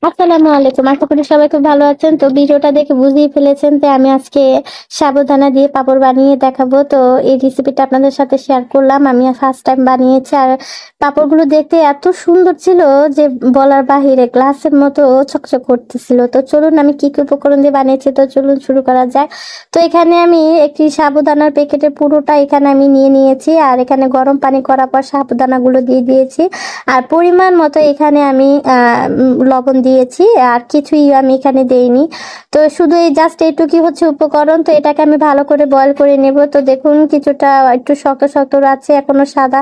আসসালামু আলাইকুম। আশা করি সবাই খুব ভালো আছেন। তো ভিডিওটা দেখে বুঝেই ফেলেছেন যে আমি আজকে সাবুদানা দিয়ে পাঁপড় বানিয়ে দেখাবো। তো এই রেসিপিটা আপনাদের সাথে শেয়ার করলাম। আমি ফার্স্ট টাইম বানিয়েছি। আর পাঁপড়গুলো দেখতে এত সুন্দর ছিল যে বলার বাহিরে, গ্লাসের মতো চকচক করতেছিল। তো চলুন আমি কি উপকরণ দিয়ে বানিয়েছি, তো চলুন শুরু করা যাক। তো এখানে আমি একটি সাবুদানার প্যাকেটের পুরোটা এখানে আমি নিয়ে নিয়েছি। আর এখানে গরম পানি করার পর সাবুদানাগুলো দিয়ে দিয়েছি। আর পরিমাণ মতো এখানে আমি লবণ দিয়েছি, আর কিছুই আমি এখানে দেইনি। তো শুধু এই জাস্ট এইটুকুই হচ্ছে উপকরণ। তো এটাকে আমি ভালো করে বয়ল করে নেব। তো দেখুন কিছুটা একটু শক্ত শক্ত আছে, এখনো সাদা।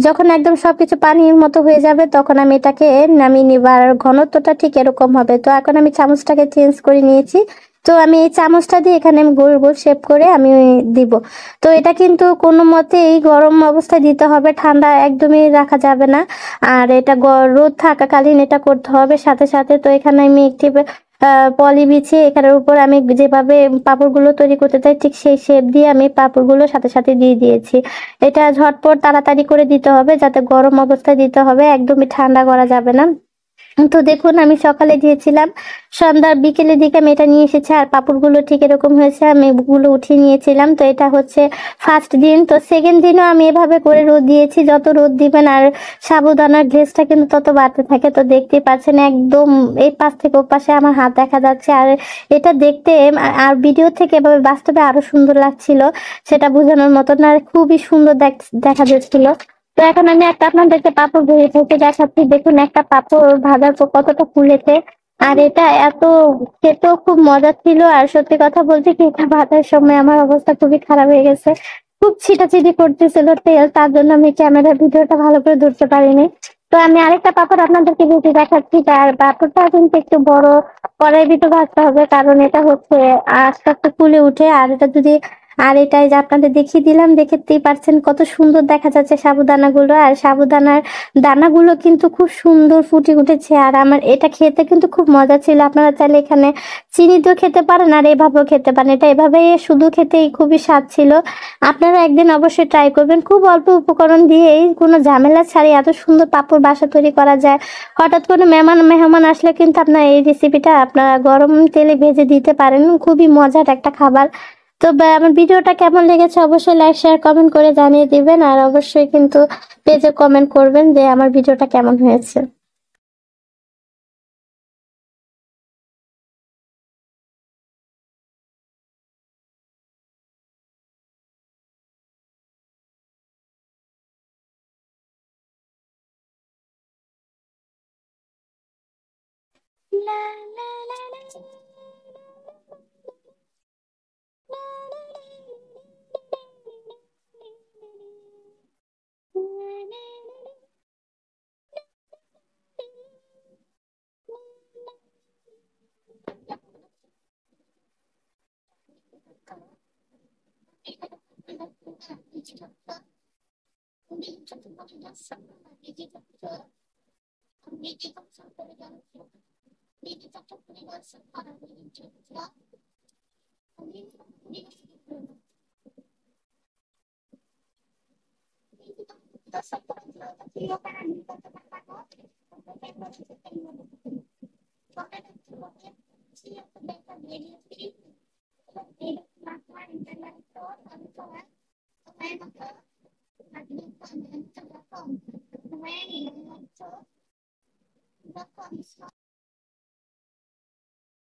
যখন একদম সবকিছু পানির মতো হয়ে যাবে তখন আমি এটাকে নামিয়ে নিব। আর ঘনত্বটা ঠিক এরকম হবে। তো এখন আমি চামচটাকে চেঞ্জ করে নিয়েছি। তো আমি এই চামচটা দিয়ে এখানে আমি গোল গোল শেপ করে আমি দিব। তো এটা কিন্তু কোনো মতেই গরম অবস্থায় দিতে হবে, ঠান্ডা একদমই রাখা যাবে না। আর এটা রোদ থাকাকালীন এটা করতে হবে সাথে সাথে। তো এখানে আমি একটি পলি বিছিয়ে এখানের উপর আমি যেভাবে পাঁপড়গুলো তৈরি করতে চাই ঠিক সেই শেপ দিয়ে আমি পাঁপড়গুলো সাথে সাথে দিয়ে দিয়েছি। এটা ঝটপট তাড়াতাড়ি করে দিতে হবে, যাতে গরম অবস্থায় দিতে হবে, একদমই ঠান্ডা করা যাবে না। তো দেখুন আমি সকালে দিয়েছিলাম, সন্ধ্যার বিকেলের দিকে আমি এটা নিয়ে এসেছি। আর পাঁপড়গুলো ঠিক এরকম হয়েছে, আমি এগুলো উঠিয়ে নিয়েছিলাম। তো এটা হচ্ছে ফার্স্ট দিন। তো সেকেন্ড দিনও আমি এভাবে করে রোদ দিয়েছি। যত রোদ দিবেন আর সাবুদানার গ্লেজটা কিন্তু তত বাড়তে থাকে। তো দেখতেই পাচ্ছেন একদম এই পাশ থেকে ও পাশে আমার হাত দেখা যাচ্ছে। আর এটা দেখতে আর ভিডিও থেকে এভাবে বাস্তবে আরো সুন্দর লাগছিল, সেটা বোঝানোর মতো না, খুবই সুন্দর দেখা যাচ্ছিল। তো এখন আমি একটা আপনাদেরকে পাঁপড় ভেজে থেকে দেখাচ্ছি। দেখুন একটা পাঁপড় ভাজার পর কতটা ফুলেছে। আর এটা এত খেতেও খুব মজা ছিল। আর সত্যি কথা বলতে কি, এটা ভাজার সময় আমার অবস্থা খুবই খারাপ হয়ে গেছে। খুব ছিটাছিটি করতেছিল তেল, তার জন্য আমি ক্যামেরার ভিডিওটা ভালো করে ধরতে পারিনি। তো আমি আরেকটা পাঁপড় আপনাদেরকে ভেজে দেখাচ্ছি। আর পাঁপড়টা কিন্তু একটু বড় কড়াইয়ের ভিতর ভাজতে হবে, কারণ এটা হচ্ছে আস্তে আস্তে ফুলে উঠে। আর এটা যদি এটাই যে আপনাদের দেখিয়ে দিলাম, দেখতেই পাচ্ছেন কত সুন্দর দেখা যাচ্ছে সাবুদানাগুলো। আর সাবুদানার দানাগুলো কিন্তু খুব সুন্দর ফুটে উঠেছে। আর আমার এটা খেতে কিন্তু খুব মজা ছিল। আপনারা চাইলে এখানে চিনি দিয়েও খেতে পারেন, আর এভাবেও খেতে পারেন। এটা এভাবে শুধু খেতেই খুবই স্বাদ ছিল। আপনারা একদিন অবশ্যই ট্রাই করবেন। খুব অল্প উপকরণ দিয়েই কোনো ঝামেলা ছাড়াই এত সুন্দর পাঁপড় বাসা তৈরি করা যায়। হঠাৎ কোনো মেহমান আসলে কিন্তু আপনার এই রেসিপিটা আপনারা গরম তেলে ভেজে দিতে পারেন। খুবই মজার একটা খাবার। তো আমার ভিডিওটা কেমন লেগেছে অবশ্যই লাইক শেয়ার কমেন্ট করে জানিয়ে দিবেন। আর অবশ্যই কিন্তু পেজে কমেন্ট করবেন যে আমার ভিডিওটা কেমন হয়েছে।